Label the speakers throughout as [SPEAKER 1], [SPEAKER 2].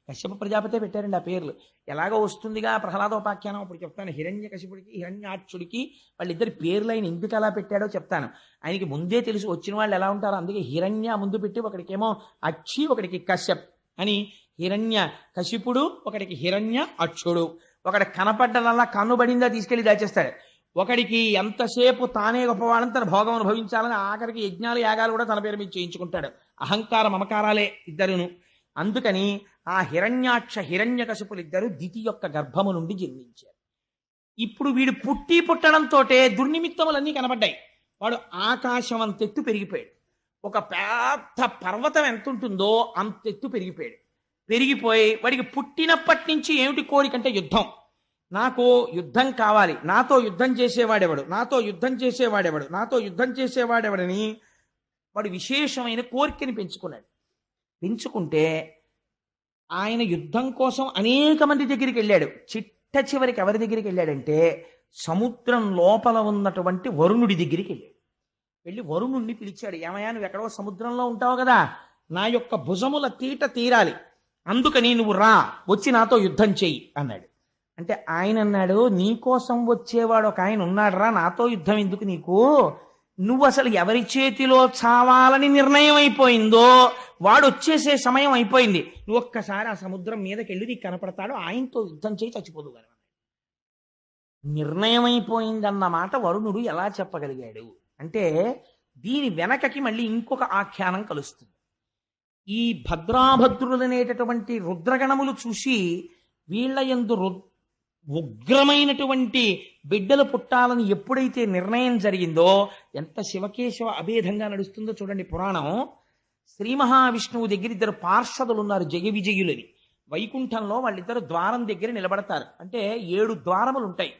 [SPEAKER 1] కశ్యప ప్రజాపతే పెట్టారండి ఆ పేర్లు. ఎలాగో వస్తుందిగా ప్రహ్లాదోపాఖ్యానం, అప్పుడు చెప్తాను. హిరణ్య కశిపుడికి హిరణ్యాక్షుడికి వాళ్ళిద్దరి పేర్లు ఆయన ఎందుకు ఎలా పెట్టాడో చెప్తాను. ఆయనకి ముందే తెలుసు వచ్చిన వాళ్ళు ఎలా ఉంటారో, అందుకే హిరణ్య ముందు పెట్టి ఒకడికేమో అక్షి, ఒకడికి కశ్యప్ అని. హిరణ్య కశిపుడు, ఒకడికి హిరణ్య అక్షుడు. ఒకడి కనపడ్డనల్లా కన్నుబడిందా తీసుకెళ్లి దాచేస్తాడు. ఒకడికి ఎంతసేపు తానే గొప్పవాడని తన భోగం అనుభవించాలని ఆఖరికి యజ్ఞాలు యాగాలు కూడా తన పేరు మీద చేయించుకుంటాడు. అహంకార మమకారాలే ఇద్దరును. అందుకని ఆ హిరణ్యాక్ష హిరణ్య కశిపులిద్దరూ దితి యొక్క గర్భము నుండి జన్మించారు. ఇప్పుడు వీడు పుట్టడంతో దుర్నిమిత్తములన్నీ కనబడ్డాయి. వాడు ఆకాశం అంతెత్తు పెరిగిపోయాడు. ఒక పెద్ద పర్వతం ఎంత ఉంటుందో అంతెత్తు పెరిగిపోయాడు. పెరిగిపోయి వాడికి పుట్టినప్పటి నుంచి ఏమిటి కోరికంటే యుద్ధం. నాకు యుద్ధం కావాలి, నాతో యుద్ధం చేసేవాడెవడు, నాతో యుద్ధం చేసేవాడెవడు, నాతో యుద్ధం చేసేవాడెవడని వాడు విశేషమైన కోరికని పెంచుకున్నాడు. పెంచుకుంటే ఆయన యుద్ధం కోసం అనేక మంది దగ్గరికి వెళ్ళాడు. చిట్ట చివరికి ఎవరి దగ్గరికి వెళ్ళాడంటే సముద్రం లోపల ఉన్నటువంటి వరుణుడి దగ్గరికి వెళ్ళాడు. వెళ్ళి వరుణుణ్ణి పిలిచాడు. ఏమయ్యా, నువ్వు ఎక్కడో సముద్రంలో ఉంటావు కదా, నా యొక్క భుజముల తీట తీరాలి, అందుకని నువ్వు రా, వచ్చి నాతో యుద్ధం చెయ్యి అన్నాడు. అంటే ఆయన అన్నాడు, నీకోసం వచ్చేవాడు ఒక ఆయన ఉన్నాడురా, నాతో యుద్ధం ఎందుకు నీకు, నువ్వు అసలు ఎవరి చేతిలో చావాలని నిర్ణయం అయిపోయిందో వాడు వచ్చేసే సమయం అయిపోయింది, నువ్వు ఒక్కసారి ఆ సముద్రం మీదకి వెళ్ళి నీకు కనపడతాడు, ఆయనతో యుద్ధం చేయి చచ్చిపోదు కదా. నిర్ణయం అయిపోయిందన్నమాట వరుణుడు ఎలా చెప్పగలిగాడు అంటే దీని వెనకకి మళ్ళీ ఇంకొక ఆఖ్యానం కలుస్తుంది. ఈ భద్రాభద్రులనేటటువంటి రుద్రగణములు చూసి వీళ్ళ యందు ఉగ్రమైనటువంటి బిడ్డలు పుట్టాలని ఎప్పుడైతే నిర్ణయం జరిగిందో, ఎంత శివకేశవ అభేదంగా నడుస్తుందో చూడండి పురాణం. శ్రీ మహావిష్ణువు దగ్గర ఇద్దరు పార్షదులు ఉన్నారు, జయ విజయులని. వైకుంఠంలో వాళ్ళిద్దరు ద్వారం దగ్గర నిలబడతారు. అంటే 7 ద్వారములు ఉంటాయి.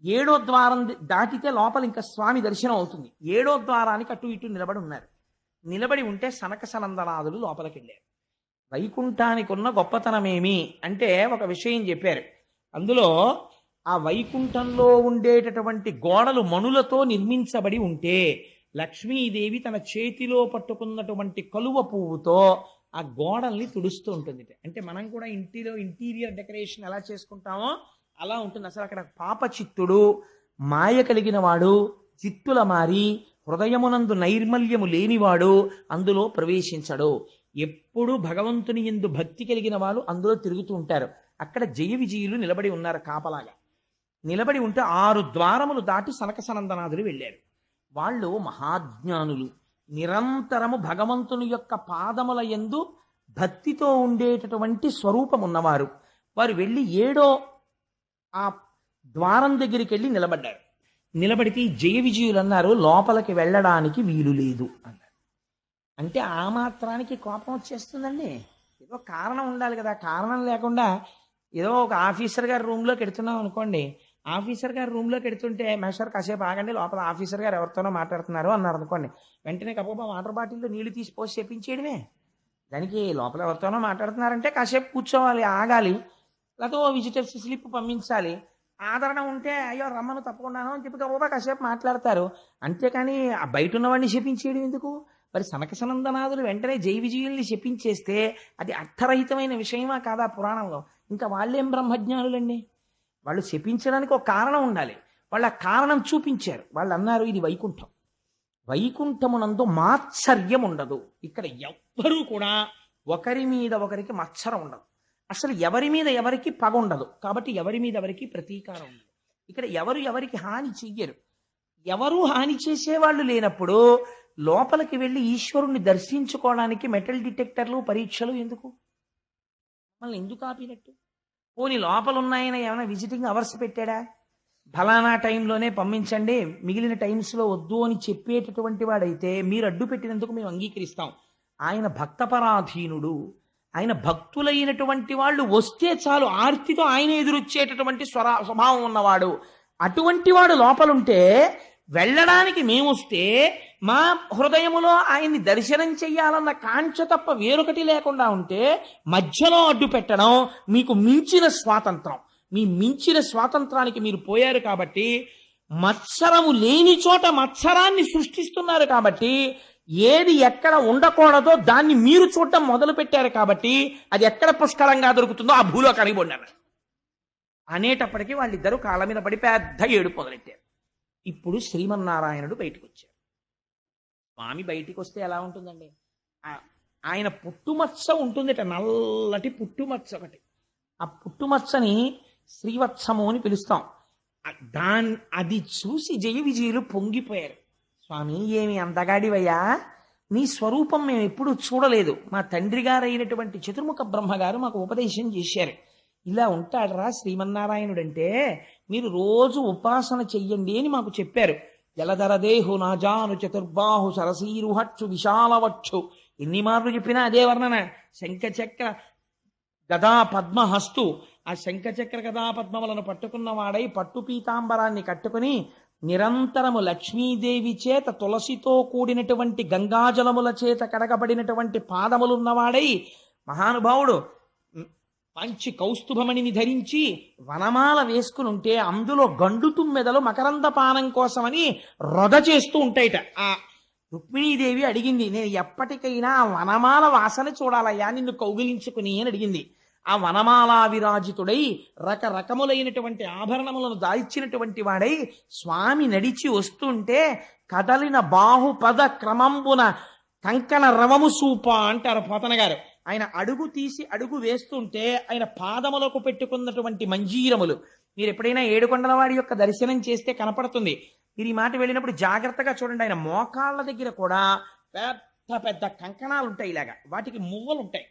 [SPEAKER 1] 7వ ద్వారం దాటితే లోపల ఇంకా స్వామి దర్శనం అవుతుంది. 7వ ద్వారానికి అటు ఇటు నిలబడి ఉన్నారు. నిలబడి ఉంటే సనక సనందనాదులు లోపలికి వెళ్ళారు. వైకుంఠానికి ఉన్న గొప్పతనమేమి అంటే ఒక విషయం చెప్పారు. అందులో ఆ వైకుంఠంలో ఉండేటటువంటి గోడలు మణులతో నిర్మించబడి ఉంటే లక్ష్మీదేవి తన చేతిలో పట్టుకున్నటువంటి కలువ పువ్వుతో ఆ గోడల్ని తుడుస్తూ ఉంటుంది. అంటే మనం కూడా ఇంటిలో ఇంటీరియర్ డెకరేషన్ ఎలా చేసుకుంటామో అలా ఉంటుంది. అసలు అక్కడ పాపచిత్తుడు, మాయ కలిగిన వాడు, చిత్తుల మారి హృదయమునందు నైర్మల్యము లేనివాడు అందులో ప్రవేశించడు. ఎప్పుడు భగవంతుని యందు భక్తి కలిగిన వాళ్ళు అందులో తిరుగుతూ ఉంటారు. అక్కడ జయ విజయులు నిలబడి ఉన్నారు కాపలాగా. నిలబడి ఉంటే 6 ద్వారములు దాటి సనక సనందనాథులు వెళ్ళారు. వాళ్ళు మహాజ్ఞానులు, నిరంతరము భగవంతుని యొక్క పాదముల యందు భక్తితో ఉండేటటువంటి స్వరూపం ఉన్నవారు. వారు వెళ్ళి 7వ ఆ ద్వారం దగ్గరికి వెళ్ళి నిలబడ్డారు. నిలబడితే జయ విజయులు అన్నారు, లోపలికి వెళ్ళడానికి వీలు లేదు అన్నారు. అంటే ఆ మాత్రానికి కోపం వచ్చేస్తుందండి. ఏదో కారణం ఉండాలి కదా. కారణం లేకుండా ఏదో ఒక ఆఫీసర్ గారి రూమ్లోకి ఎడుతున్నాం అనుకోండి, ఆఫీసర్ గారి రూమ్లోకి ఎడుతుంటే మేషర్ కాసేపు ఆగండి, లోపల ఆఫీసర్ గారు ఎవరితోనో మాట్లాడుతున్నారు అన్నారు అనుకోండి, వెంటనే కప్ప వాటర్ బాటిల్లో నీళ్లు తీసి పోసి చెప్పించేయడమే. దానికి లోపల ఎవరితోనో మాట్లాడుతున్నారంటే కాసేపు కూర్చోవాలి, ఆగాలి, లేకపోతే ఓ విజిటర్స్ స్లిప్ పంపించాలి. ఆదరణ ఉంటే అయ్యో రమ్మను తప్పకుండాను అని చెప్పి గబోబా కాసేపు మాట్లాడతారు. అంతేకాని ఆ బయట ఉన్నవాడిని శపించేయడం ఎందుకు? మరి సనక సనందనాథులు వెంటనే జై విజయుల్ని శపించేస్తే అది అర్థరహితమైన విషయమా కాదా పురాణంలో? ఇంకా వాళ్ళేం బ్రహ్మజ్ఞానులండి. వాళ్ళు శపించడానికి ఒక కారణం ఉండాలి. వాళ్ళు ఆ కారణం చూపించారు. వాళ్ళు అన్నారు, ఇది వైకుంఠం, వైకుంఠమునందు మాత్సర్యం ఉండదు. ఇక్కడ ఎవ్వరూ కూడా ఒకరి మీద ఒకరికి మత్సరం ఉండదు. అసలు ఎవరి మీద ఎవరికి పగ ఉండదు. కాబట్టి ఎవరి మీద ఎవరికి ప్రతీకారం ఉండదు. ఇక్కడ ఎవరు ఎవరికి హాని చెయ్యరు. ఎవరు హాని చేసేవాళ్ళు లేనప్పుడు లోపలికి వెళ్ళి ఈశ్వరుణ్ణి దర్శించుకోవడానికి మెటల్ డిటెక్టర్లు, పరీక్షలు ఎందుకు? మళ్ళీ ఎందుకు ఆపినట్టు? పోనీ లోపల ఉన్నాయన ఏమైనా విజిటింగ్ అవర్స్ పెట్టాడా? ఫలానా టైంలోనే పంపించండి, మిగిలిన టైమ్స్లో వద్దు అని చెప్పేటటువంటి వాడైతే మీరు అడ్డు పెట్టినందుకు మేము అంగీకరిస్తాం. ఆయన భక్తపరాధీనుడు. ఆయన భక్తులైనటువంటి వాళ్ళు వస్తే చాలు ఆర్తితో ఆయన ఎదురొచ్చేటటువంటి స్వభావం ఉన్నవాడు. అటువంటి వాడు లోపలుంటే వెళ్ళడానికి మేమొస్తే మా హృదయములో ఆయన్ని దర్శనం చెయ్యాలన్న కాంక్ష తప్ప వేరొకటి లేకుండా ఉంటే మధ్యలో అడ్డు పెట్టడం మీకు మించిన స్వాతంత్రం. మీ మించిన స్వాతంత్రానికి మీరు పోయారు కాబట్టి, మత్సరము లేని చోట మత్సరాన్ని సృష్టిస్తున్నారు కాబట్టి ఏది ఎక్కడ ఉండకూడదో దాన్ని మీరు చూడటం మొదలు పెట్టారు కాబట్టి అది ఎక్కడ పుష్కలంగా దొరుకుతుందో ఆ భూలోకానికి పొండారు అనేటప్పటికీ వాళ్ళిద్దరూ కాళ్ళ మీద పడి పెద్ద ఏడుపు మొదలెట్టారు. ఇప్పుడు శ్రీమన్నారాయణుడు బయటకు వచ్చారు. స్వామి బయటికి వస్తే ఎలా ఉంటుందండి? ఆయన పుట్టుమచ్చ ఉంటుందిట, నల్లటి పుట్టుమచ్చ ఒకటి. ఆ పుట్టుమచ్చని శ్రీవత్సము అని పిలుస్తాం. అది చూసి జయ విజయులు పొంగిపోయారు. స్వామి, ఏమి అందగాడివయ్యా, నీ స్వరూపం మేము ఎప్పుడూ చూడలేదు. మా తండ్రి గారు అయినటువంటి చతుర్ముఖ బ్రహ్మగారు మాకు ఉపదేశం చేశారు. ఇలా ఉంటాడరా శ్రీమన్నారాయణుడంటే, మీరు రోజు ఉపాసన చెయ్యండి అని మాకు చెప్పారు. జలధరదేహు నాజాను చతుర్బాహు సరసీరుహక్షు విశాలవక్షు, ఎన్ని మార్లు చెప్పినా అదే వర్ణన. శంఖచక్ర గదా పద్మహస్తు, ఆ శంఖచక్ర గదా పద్మములను పట్టుకున్నవాడై పట్టు పీతాంబరాన్ని కట్టుకుని నిరంతరము లక్ష్మీదేవి చేత తులసితో కూడినటువంటి గంగాజలముల చేత కడగబడినటువంటి పాదములున్నవాడై మహానుభావుడు మంచి కౌస్తుభమణిని ధరించి వనమాల వేసుకుని ఉంటే అందులో గండు తుమ్మెదలు మకరంద పానం కోసమని రొద చేస్తూ ఉంటాయిట. ఆ రుక్మిణీదేవి అడిగింది, నేను ఎప్పటికైనా ఆ వనమాల వాసన చూడాలయ్యా నిన్ను కౌగిలించుకుని అని అడిగింది. ఆ వనమాలా విరాజితుడై రకరకములైనటువంటి ఆభరణములను దాల్చినటువంటి వాడై స్వామి నడిచి వస్తుంటే కదలిన బాహుపద క్రమంబున కంకణ రవము సూప అంటారు పోతన గారు. ఆయన అడుగు తీసి అడుగు వేస్తుంటే ఆయన పాదములకు పెట్టుకున్నటువంటి మంజీరములు మీరు ఎప్పుడైనా ఏడుకొండలవాడి యొక్క దర్శనం చేస్తే కనపడుతుంది. మీరు ఈ మాట వెళ్ళినప్పుడు జాగ్రత్తగా చూడండి. ఆయన మోకాళ్ళ దగ్గర కూడా పెద్ద పెద్ద కంకణాలు ఉంటాయి, ఇలాగా వాటికి మువ్వలు ఉంటాయి.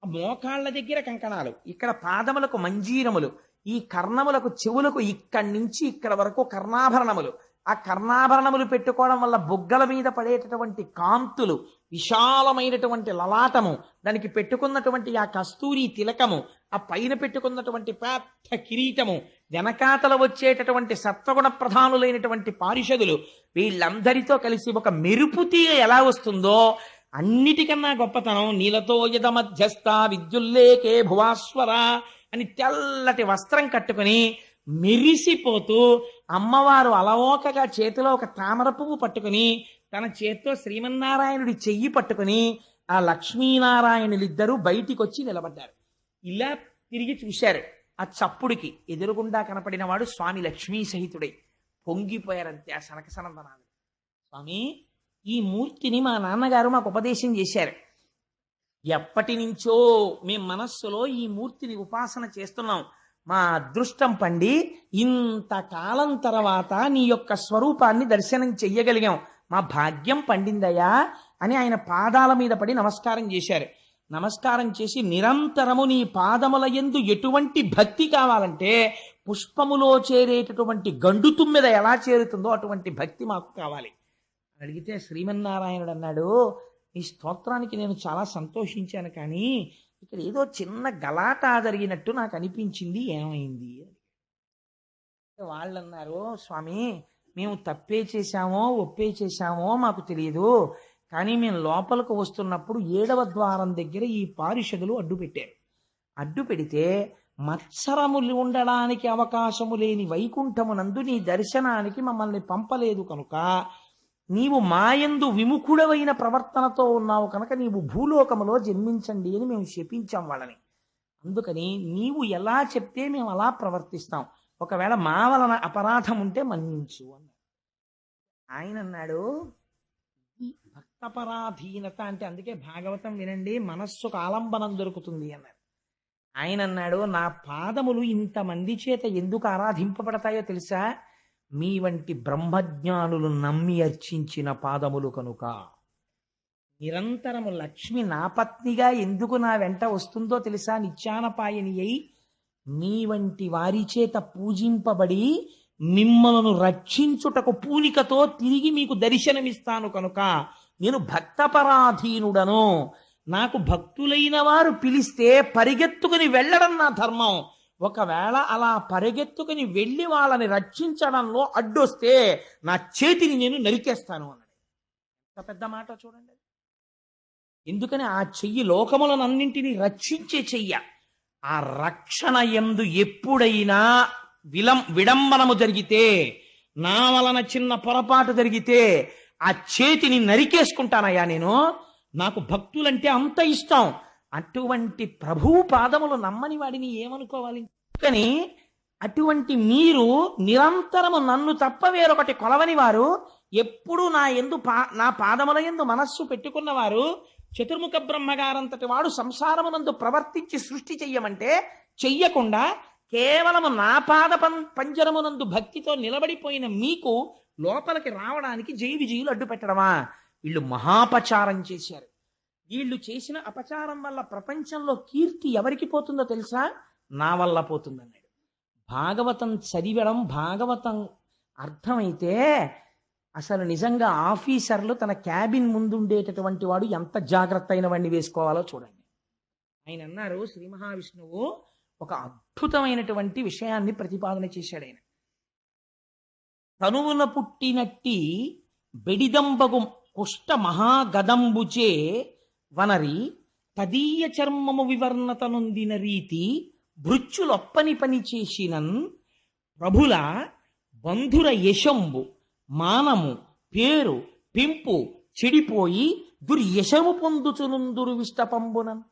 [SPEAKER 1] ఆ మోకాళ్ళ దగ్గర కంకణాలు, ఇక్కడ పాదములకు మంజీరములు, ఈ కర్ణములకు చెవులకు ఇక్కడి నుంచి ఇక్కడ వరకు కర్ణాభరణములు. ఆ కర్ణాభరణములు పెట్టుకోవడం వల్ల బుగ్గల మీద పడేటటువంటి కాంతులు, విశాలమైనటువంటి లలాటము, దానికి పెట్టుకున్నటువంటి ఆ కస్తూరి తిలకము, ఆ పైన పెట్టుకున్నటువంటి పెద్ద కిరీటము, వెనకాతల వచ్చేటటువంటి సత్వగుణ ప్రధానులైనటువంటి పారిషదులు, వీళ్ళందరితో కలిసి ఒక మెరుపు తీగ ఎలా వస్తుందో అన్నిటికన్నా గొప్పతనం నీలతో యద మధ్యస్థ విద్యుల్లేకే భువాస్వర అని తెల్లటి వస్త్రం కట్టుకుని మెరిసిపోతూ అమ్మవారు అలవోకగా చేతిలో ఒక తామర పువ్వు పట్టుకుని తన చేత్తో శ్రీమన్నారాయణుడి చెయ్యి పట్టుకుని ఆ లక్ష్మీనారాయణులిద్దరూ బయటికి వచ్చి నిలబడ్డారు. ఇలా తిరిగి చూశారు. ఆ చప్పుడికి ఎదురుగుండా కనపడిన వాడు స్వామి లక్ష్మీ సహితుడై పొంగిపోయారంతే ఆ సనకసనందనాలు. స్వామి, ఈ మూర్తిని మా నాన్నగారు మాకు ఉపదేశం చేశారు. ఎప్పటి నుంచో మేము మనస్సులో ఈ మూర్తిని ఉపాసన చేస్తున్నాం. మా అదృష్టం పండి ఇంతకాలం తర్వాత నీ యొక్క స్వరూపాన్ని దర్శనం చెయ్యగలిగాం. మా భాగ్యం పండిందయ్యా అని ఆయన పాదాల మీద పడి నమస్కారం చేశారు. నమస్కారం చేసి, నిరంతరము నీ పాదముల యందు ఎటువంటి భక్తి కావాలంటే పుష్పములో చేరేటటువంటి గండు తుమ్మెద ఎలా చేరుతుందో అటువంటి భక్తి మాకు కావాలి అడిగితే శ్రీమన్నారాయణుడు అన్నాడు, ఈ స్తోత్రానికి నేను చాలా సంతోషించాను, కానీ ఇక్కడ ఏదో చిన్న గలాటా జరిగినట్టు నాకు అనిపించింది, ఏమైంది? వాళ్ళు అన్నారు, స్వామి మేము తప్పే చేశామో ఒప్పే చేశామో మాకు తెలియదు, కానీ మేము లోపలికి వస్తున్నప్పుడు 7వ ద్వారం దగ్గర ఈ పారిషదులు అడ్డు పెట్టారు. అడ్డు పెడితే మత్సరములు ఉండడానికి అవకాశము లేని వైకుంఠమునందు నీ దర్శనానికి మమ్మల్ని పంపలేదు కనుక, నీవు మాయందు విముఖుడవైన ప్రవర్తనతో ఉన్నావు కనుక నీవు భూలోకములో జన్మించండి అని మేము శపించాం వాళ్ళని. అందుకని నీవు ఎలా చెప్తే మేము అలా ప్రవర్తిస్తాం, ఒకవేళ మా వలన అపరాధం ఉంటే మన్నించు అన్నాడు. ఆయన అన్నాడు, ఈ భక్తపరాధీనత అంటే అందుకే భాగవతం వినండి, మనస్సుకు ఆలంబనం దొరుకుతుంది అన్నాడు. ఆయన అన్నాడు, నా పాదములు ఇంతమంది చేత ఎందుకు ఆరాధింపబడతాయో తెలుసా? మీ వంటి బ్రహ్మజ్ఞానులు నమ్మి అర్చించిన పాదములు కనుక. నిరంతరము లక్ష్మి నా పత్నిగా ఎందుకు నా వెంట వస్తుందో తెలుసా? నిత్యానపాయని అయి మీ వంటి వారి చేత పూజింపబడి మిమ్మలను రక్షించుటకు పూనికతో తిరిగి మీకు దర్శనమిస్తాను కనుక నేను భక్తపరాధీనుడను. నాకు భక్తులైన వారు పిలిస్తే పరిగెత్తుకుని వెళ్ళడం నా ధర్మం. ఒకవేళ అలా పరిగెత్తుకుని వెళ్ళి వాళ్ళని రక్షించడంలో అడ్డొస్తే నా చేతిని నేను నరికేస్తాను అన్నాడు. ఎంత పెద్ద మాట చూడండి. ఎందుకని ఆ చెయ్యి లోకములనన్నింటినీ రక్షించే చెయ్య. ఆ రక్షణ యందు ఎప్పుడైనా విడంబనము జరిగితే, నా వలన చిన్న పొరపాటు జరిగితే ఆ చేతిని నరికేసుకుంటానయ్యా నేను. నాకు భక్తులంటే అంత ఇష్టం. అటువంటి ప్రభువు పాదములు నమ్మని వాడిని ఏమనుకోవాలి? కానీ అటువంటి మీరు నిరంతరము నన్ను తప్ప వేరొకటి కొలవని వారు, ఎప్పుడు నా పాదముల యందు మనస్సు పెట్టుకున్నవారు, చతుర్ముఖ బ్రహ్మగారంతటి వాడు సంసారమునందు ప్రవర్తించి సృష్టి చెయ్యమంటే చెయ్యకుండా కేవలము నా పాద పంజరమునందు భక్తితో నిలబడిపోయిన మీకు లోపలికి రావడానికి జయ విజయులు అడ్డు పెట్టడమా? వీళ్ళు మహాపచారం చేశారు. వీళ్ళు చేసిన అపచారం వల్ల ప్రపంచంలో కీర్తి ఎవరికి పోతుందో తెలుసా? నా వల్ల పోతుందన్నాడు. భాగవతం చదివడం, భాగవతం అర్థమైతే అసలు నిజంగా ఆఫీసర్లు తన క్యాబిన్ ముందుండేటటువంటి వాడు ఎంత జాగ్రత్త అయిన వాడిని వేసుకోవాలో చూడండి. ఆయన అన్నారు, శ్రీ మహావిష్ణువు ఒక అద్భుతమైనటువంటి విషయాన్ని ప్రతిపాదన చేశాడు. ఆయన తనువున పుట్టినట్టి బెడిదంబగు కుష్ట మహాగదంబుచే వనరి తదీయ చర్మము వివర్ణత నొందిన రీతి భృత్యులొప్పని పని చేసినన్ ప్రభుల బంధుర యశంబు మానము పేరు పింపు చెడిపోయి దుర్యశము పొందుచునుందురు విష్టపంబునన్.